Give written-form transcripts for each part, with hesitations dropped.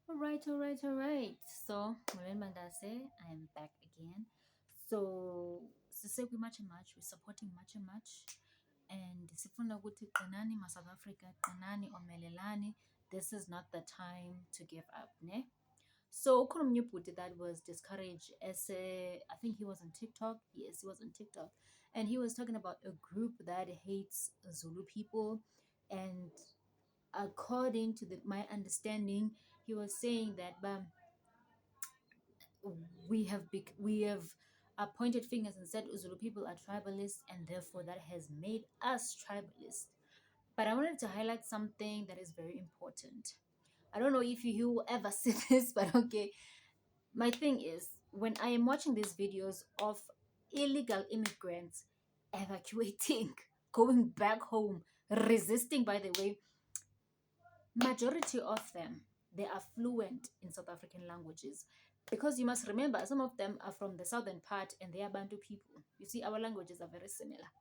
All right. So, Mulen Mandase, I am back again. So, sisekwi much and much, we're supporting much and much. And sifuna ukuthi qinani ma South Africa, qinani omelelani. This is not the time to give up, ne? So, ukhona omnye ubhuti that was discouraged as I think he was on TikTok. Yes, he was on TikTok. And he was talking about a group that hates Zulu people. And according to my understanding, he was saying that we have pointed fingers and said Uzulu people are tribalists, and therefore that has made us tribalists. But I wanted to highlight something that is very important. I don't know if you will ever see this, but okay. My thing is, when I am watching these videos of illegal immigrants evacuating, going back home, resisting, by the way, majority of them, they are fluent in South African languages, because you must remember some of them are from the southern part and they are Bantu people. You see, our languages are very similar.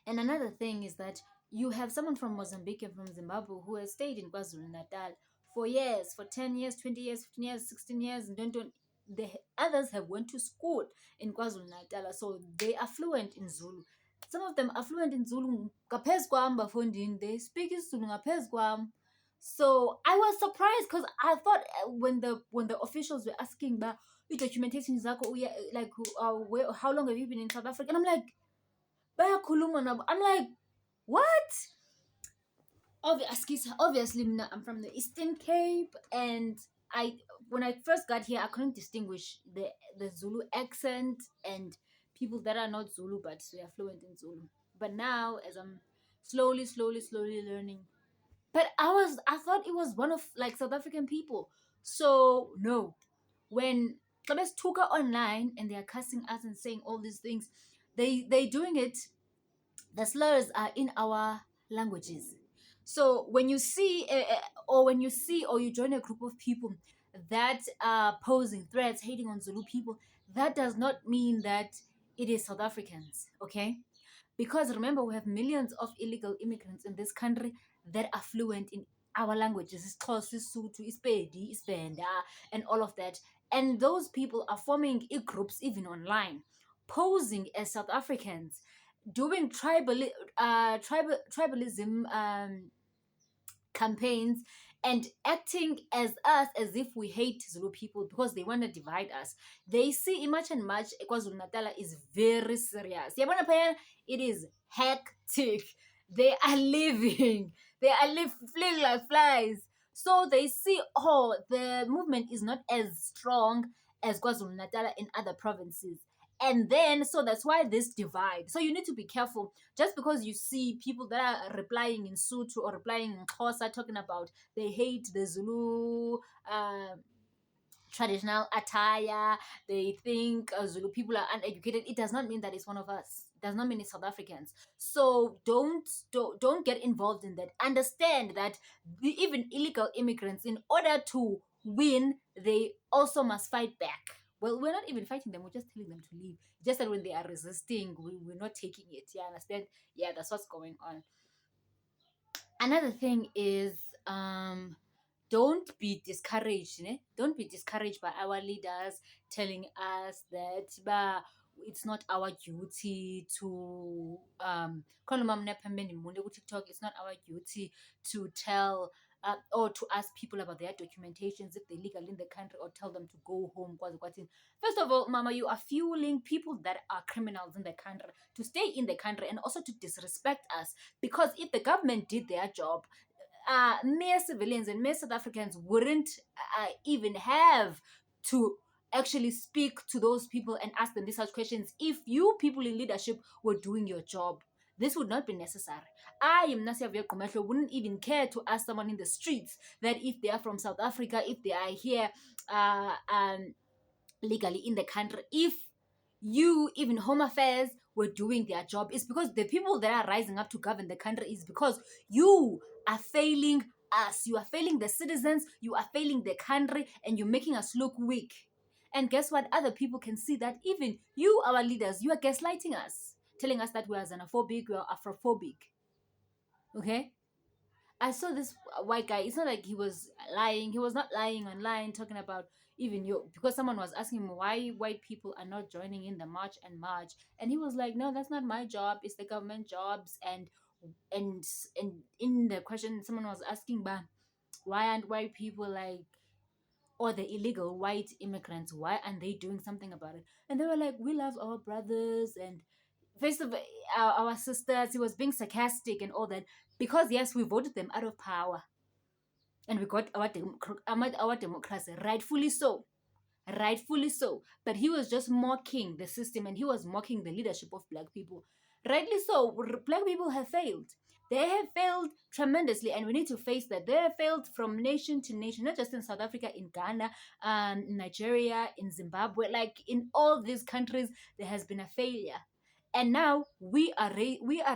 And another thing is that you have someone from Mozambique and from Zimbabwe who has stayed in KwaZulu Natal for years, for 10 years, 20 years, 15 years, 16 years, and don't the others have went to school in KwaZulu Natal, so they are fluent in Zulu. Some of them are fluent in Zulu. Ngaphezu kwami bafundini, they speak Zulu ngaphezu kwami. So I was surprised because I thought when the officials were asking the documentation zakho, like how long have you been in South Africa? And I'm like, bayakhuluma nabo. I'm like, what? Obviously, I'm from the Eastern Cape, and I when I first got here, I couldn't distinguish the Zulu accent and people that are not Zulu but they are fluent in Zulu. But now, as I'm slowly learning, but I thought it was one of like South African people. So no, when Klebes took her online and they are cussing us and saying all these things, they doing it, the slurs are in our languages. So when you see or you join a group of people that are posing threats, hating on Zulu people, that does not mean that it is South Africans, okay? Because remember, we have millions of illegal immigrants in this country that are fluent in our languages, Xhosa, Sotho, Isipedi, Isivenda, and all of that. And those people are forming groups even online, posing as South Africans, doing tribalism campaigns, and acting as us as if we hate Zulu people because they want to divide us. They see much and much KwaZulu Natal is very serious. Yabona phela, it is hectic. They are living. Fleeing like flies. So they see, oh, the movement is not as strong as KwaZulu Natal in other provinces. And then, so that's why this divide. So you need to be careful. Just because you see people that are replying in Sotho or replying in Xhosa talking about they hate the Zulu traditional attire, they think Zulu people are uneducated, it does not mean that it's one of us. It does not mean it's South Africans. So don't get involved in that. Understand that even illegal immigrants, in order to win, they also must fight back. Well, we're not even fighting them, we're just telling them to leave. Just that when they are resisting, we're not taking it. Yeah, understand? Yeah, that's what's going on. Another thing is, don't be discouraged. Don't be discouraged by our leaders telling us that it's not our duty to TikTok, it's not our duty to tell or to ask people about their documentations if they're legal in the country, or tell them to go home. First of all, Mama, you are fueling people that are criminals in the country to stay in the country and also to disrespect us. Because if the government did their job, mere civilians and mere South Africans wouldn't even have to actually speak to those people and ask them these such questions. If you people in leadership were doing your job, this would not be necessary. I am Nasia Viekomesho, wouldn't even care to ask someone in the streets that if they are from South Africa, if they are here legally in the country, if you, even Home Affairs, were doing their job. It's because the people that are rising up to govern the country is because you are failing us. You are failing the citizens, you are failing the country, and you're making us look weak. And guess what? Other people can see that even you, our leaders, you are gaslighting us, telling us that we are xenophobic, we are Afrophobic. Okay? I saw this white guy. It's not like he was lying. He was not lying online, talking about even you, because someone was asking him why white people are not joining in the march, and he was like, "No, that's not my job. It's the government jobs." And and in the question, someone was asking, "But why aren't white people like?" Or the illegal white immigrants, why aren't they doing something about it? And they were like, we love our brothers and first of our sisters. He was being sarcastic and all that, because yes, we voted them out of power and we got our democracy, rightfully so. But he was just mocking the system, and he was mocking the leadership of black people. Rightly so. Black people have failed. They have failed tremendously, and we need to face that. They have failed from nation to nation, not just in South Africa, in Ghana, Nigeria, in Zimbabwe. Like in all these countries, there has been a failure. And now we are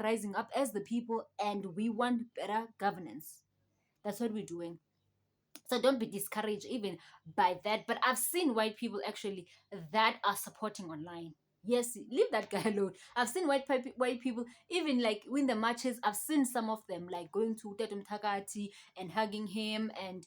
rising up as the people, and we want better governance. That's what we're doing. So don't be discouraged even by that. But I've seen white people actually that are supporting online. Yes, leave that guy alone. I've seen white people even like in the matches. I've seen some of them like going to Tetum Takati and hugging him, and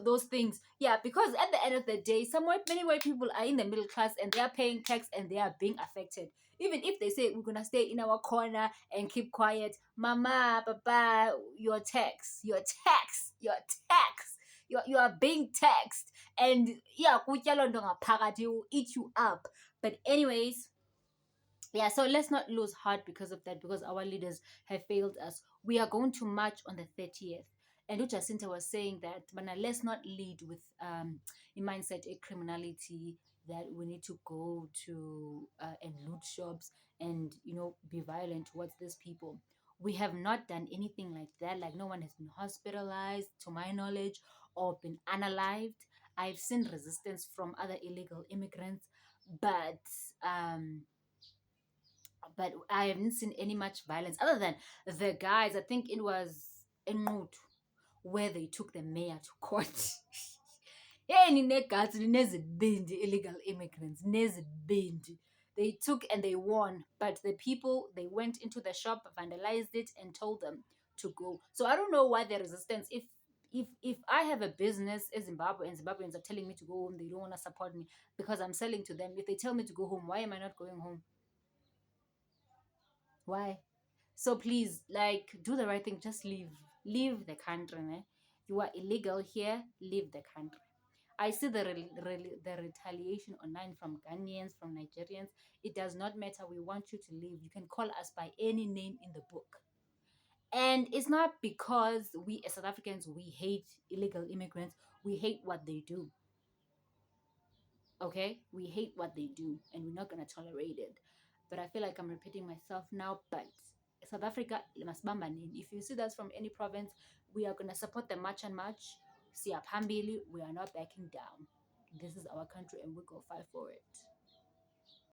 those things. Yeah, because at the end of the day, many white people are in the middle class and they are paying tax and they are being affected. Even if they say we're gonna stay in our corner and keep quiet, mama, papa, your tax, you are being taxed, and yeah, kutya loo nto ngaphakathi will eat you up. But anyways, yeah, so let's not lose heart because of that, because our leaders have failed us. We are going to march on the 30th, and Jacinta was saying that, but now let's not lead with a mindset a criminality, that we need to go to and loot shops and be violent towards these people. We have not done anything like that. Like no one has been hospitalized to my knowledge or been unalived. I've seen resistance from other illegal immigrants, but um but I haven't seen any much violence other than the guys. I think it was in Nut where they took the mayor to court. Yeah, nezibindi illegal immigrants, nezibindi. They took and they won, but the people, they went into the shop, vandalized it, and told them to go. So I don't know why the resistance. If I have a business in Zimbabwe and Zimbabweans are telling me to go home, they don't want to support me because I'm selling to them. If they tell me to go home, why am I not going home? Why? So please, like, do the right thing. Just leave the country. Ne? You are illegal here. Leave the country. I see the retaliation online from Ghanaians, from Nigerians. It does not matter. We want you to leave. You can call us by any name in the book. And it's not because we as South Africans we hate illegal immigrants. We hate what they do. Okay, we hate what they do, and we're not gonna tolerate it. But I feel like I'm repeating myself now. But South Africa must bamba nini. If you see us from any province, we are gonna support the march and march. See Pambili, we are not backing down. This is our country, and we go fight for it.